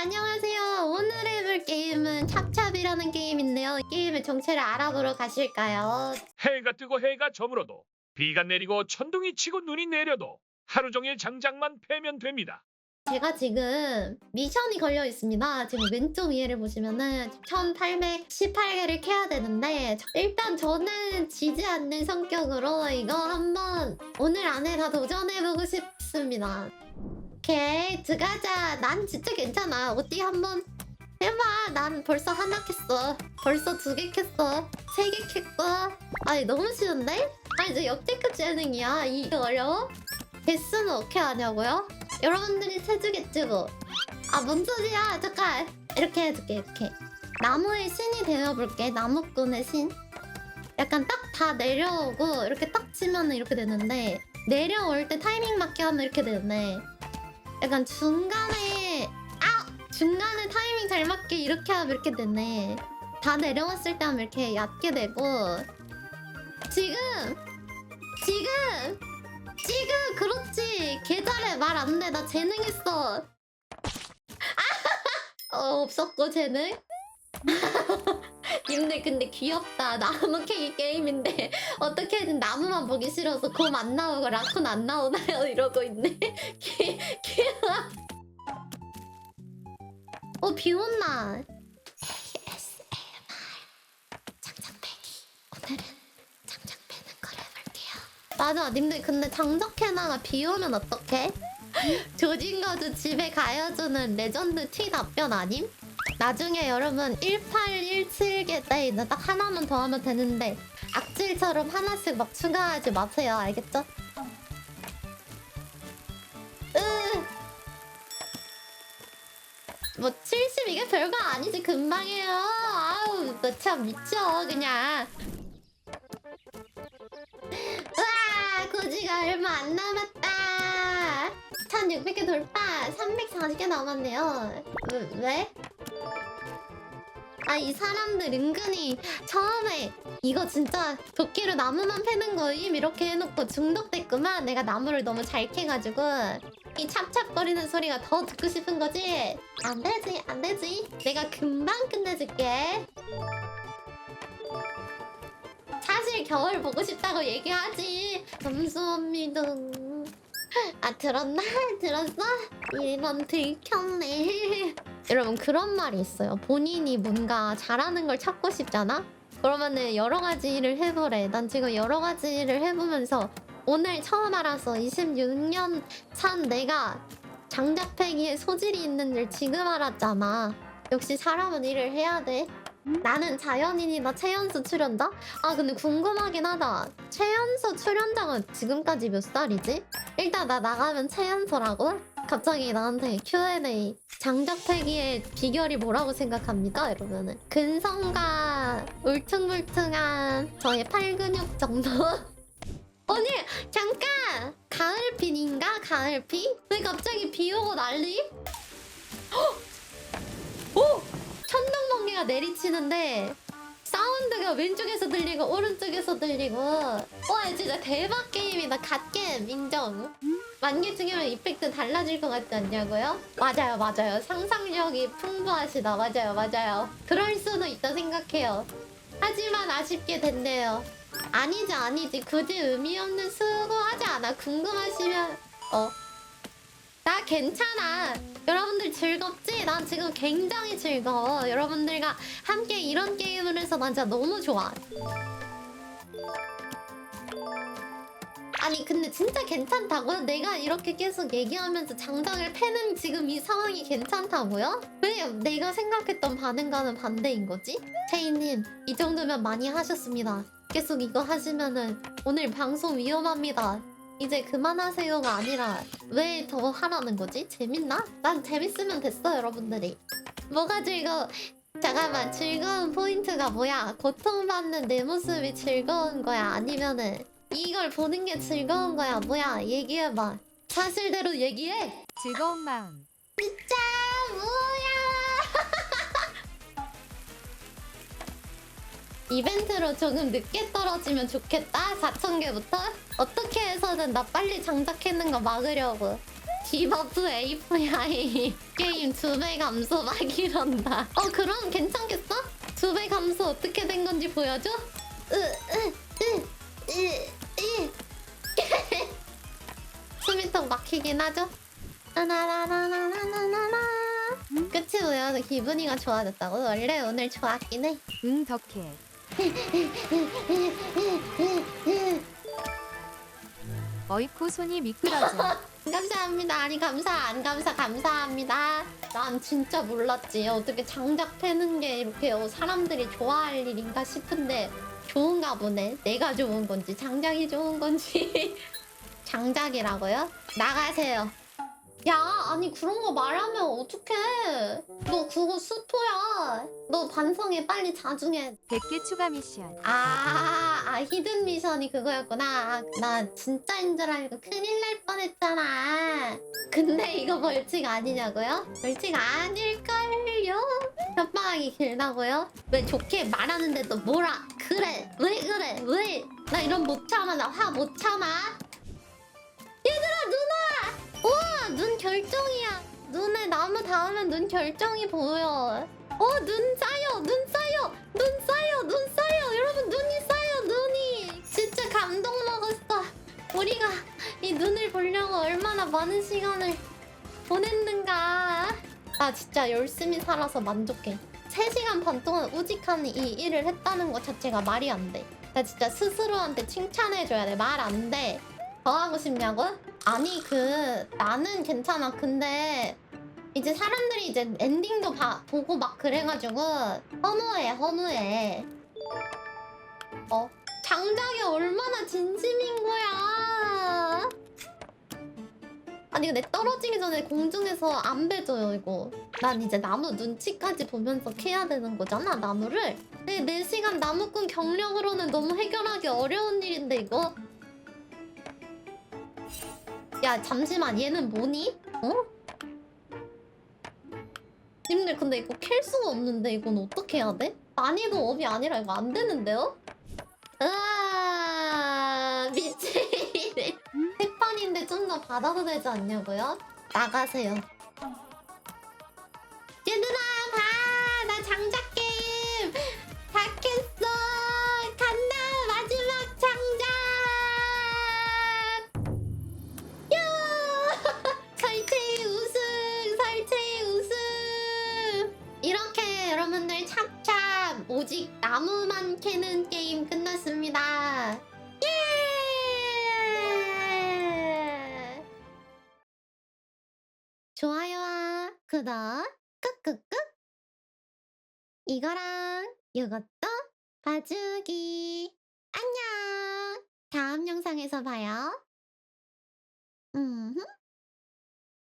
안녕하세요. 오늘 해볼 게임은 찹찹이라는 게임인데요. 게임의 정체를 알아보러 가실까요? 해가 뜨고 해가 저물어도 비가 내리고 천둥이 치고 눈이 내려도 하루 종일 장작만 패면 됩니다. 제가 지금 미션이 걸려 있습니다. 지금 왼쪽 위에를 보시면은 1818개를 캐야 되는데 일단 저는 지지 않는 성격으로 이거 한번 오늘 안에 다 도전해보고 싶습니다. 오케이, 들어가자. 난 진짜 괜찮아. 어디 한번 해봐. 난 벌써 하나 캤어. 벌써 2개 캤어. 3개 캤고. 아니 너무 쉬운데? 아 이제 역대급 재능이야. 이거 어려워? 개수는 어떻게 하냐고요? 여러분들이 세주겠지 뭐. 아 뭔 소리야. 잠깐. 이렇게 해줄게 이렇게. 나무의 신이 되어볼게. 나무꾼의 신. 약간 딱 다 내려오고 이렇게 딱 치면 이렇게 되는데 내려올 때 타이밍 맞게 하면 이렇게 되네. 약간 중간에 중간에 타이밍 잘 맞게 이렇게 하면 이렇게 되네. 다 내려왔을 때 하면 이렇게 얕게 되고 지금 그렇지. 계절에 말 안 돼. 나 재능 있어. 없었고 재능. 님들 근데 귀엽다. 나무 캐기 게임인데 어떻게든 나무만 보기 싫어서 곰 안 나오고 라쿤 안 나오나요? 이러고 있네. 귀여워. 비 온나. ASMR 장작 패기. 오늘은 장작 패는 걸 해볼게요. 맞아, 님들 근데 장작 캐나가 비 오면 어떡해? 조진 거주 집에 가여주는 레전드 T 답변 아님? 나중에 여러분 1817개 때 이제 딱 하나만 더 하면 되는데 악질처럼 하나씩 막 추가하지 마세요. 알겠죠? 뭐 70 이게 별거 아니지. 금방이에요. 아우 너 참 미쳐 그냥. 와 고지가 얼마 안 남았다. 1600개 돌파. 340개 남았네요. 왜? 아 이 사람들 은근히 처음에 이거 진짜 도끼로 나무만 패는 거임 이렇게 해놓고 중독됐구만. 내가 나무를 너무 잘 캐가지고 이 찹찹거리는 소리가 더 듣고 싶은 거지. 안 되지 안 되지. 내가 금방 끝내줄게. 사실 겨울 보고 싶다고 얘기하지. 감사합니다. 아 들었나? 들었어? 이런 들켰네. 여러분 그런 말이 있어요. 본인이 뭔가 잘하는 걸 찾고 싶잖아? 그러면은 여러 가지 일을 해보래. 난 지금 여러 가지 일을 해보면서 오늘 처음 알았어. 26년 산 내가 장작 패기에 소질이 있는 줄 지금 알았잖아. 역시 사람은 일을 해야 돼. 나는 자연인이다. 최연소 출연자? 아 근데 궁금하긴 하다. 최연소 출연자가 지금까지 몇 살이지? 일단 나 나가면 최연소라고? 갑자기 나한테 Q&A 장작 패기의 비결이 뭐라고 생각합니까? 이러면은 근성과 울퉁불퉁한 저의 팔근육 정도? 언니 잠깐! 가을비인가? 가을비? 왜 갑자기 비 오고 난리? 오! 천둥번개가 내리치는데 사운드가 왼쪽에서 들리고 오른쪽에서 들리고 와 진짜 대박 게임이다. 갓겜 인정. 만개중이면 이펙트 달라질 것 같지 않냐고요? 맞아요 맞아요. 상상력이 풍부하시다. 맞아요 맞아요. 그럴 수도 있다 생각해요. 하지만 아쉽게 됐네요. 아니지 굳이 의미 없는 수고하지 않아. 궁금하시면 나 괜찮아. 여러분들 즐겁지? 난 지금 굉장히 즐거워. 여러분들과 함께 이런 게임을 해서 난 진짜 너무 좋아. 아니 근데 진짜 괜찮다고요? 내가 이렇게 계속 얘기하면서 장작을 패는 지금 이 상황이 괜찮다고요? 왜 내가 생각했던 반응과는 반대인 거지? 체이님 이 정도면 많이 하셨습니다. 계속 이거 하시면은 오늘 방송 위험합니다. 이제 그만하세요가 아니라 왜 더 하라는 거지? 재밌나? 난 재밌으면 됐어 여러분들이. 뭐가 즐거워? 잠깐만 즐거운 포인트가 뭐야? 고통받는 내 모습이 즐거운 거야? 아니면은 이걸 보는 게 즐거운 거야? 뭐야? 얘기해봐. 사실대로 얘기해. 즐거운 마음. 진짜 뭐야? 이벤트로 조금 늦게 떨어지면 좋겠다. 4,000개부터 어떻게 해서든 나 빨리 장작해는 거 막으려고. 디버프 API 게임 2배 감소 막 이런다. 그럼 괜찮겠어? 2배 감소 어떻게 된 건지 보여줘? 숨이 턱 막히긴 하죠? 나나나나나나나나. 그치 뭐야? 기분이가 좋아졌다고? 원래 오늘 좋았긴 해. 응 덕해. 어이쿠 손이 미끄러져. 감사합니다. 아니 감사합니다. 난 진짜 몰랐지. 어떻게 장작 패는 게 이렇게 사람들이 좋아할 일인가 싶은데 좋은가 보네. 내가 좋은 건지 장작이 좋은 건지. 장작이라고요? 나가세요. 야, 아니 그런 거 말하면 어떡해. 너 그거 스포야. 너 반성해 빨리 자중해. 100개 추가 미션. 히든 미션이 그거였구나. 나 진짜인 줄 알고 큰일 날 뻔했잖아. 근데 이거 벌칙 아니냐고요? 벌칙 아닐걸요? 협박하기 길다고요? 왜 좋게 말하는데도 뭐라 그래? 왜 그래? 왜? 나 이런 못 참아. 나 화 못 참아. 얘들아 누나! 우와 눈 결정이야. 눈에 나무 닿으면 눈 결정이 보여. 눈 쌓여 여러분 눈이 쌓여 눈이. 진짜 감동 먹었어. 우리가 이 눈을 보려고 얼마나 많은 시간을 보냈는가. 나 진짜 열심히 살아서 만족해. 3시간 반 동안 우직한 이 일을 했다는 것 자체가 말이 안 돼. 나 진짜 스스로한테 칭찬해줘야 돼. 말 안 돼. 더 하고 싶냐고? 아니 나는 괜찮아. 근데 이제 사람들이 이제 엔딩도 보고 막 그래가지고 허무해. 장작이 얼마나 진심인 거야. 아니 근데 떨어지기 전에 공중에서 안 베줘요 이거. 난 이제 나무 눈치까지 보면서 캐야 되는 거잖아 나무를. 근데 4시간 나무꾼 경력으로는 너무 해결하기 어려운 일인데 이거. 야 잠시만 얘는 뭐니? 님들 근데 이거 캘 수가 없는데 이건 어떻게 해야 돼? 난이도 업이 아니라 이거 안 되는데요? 미친. 3판인데 좀 더 받아도 되지 않냐고요? 나가세요. 얘들아 나 장작 게임 다 깼어. 간다 마지막 장작. 설체의 우승. 이렇게 여러분들 찹찹 오직 나무만 캐는 게임 끝났습니다. 예! 좋아요와 구독 꾹꾹꾹. 이거랑 이것도 봐주기. 안녕. 다음 영상에서 봐요.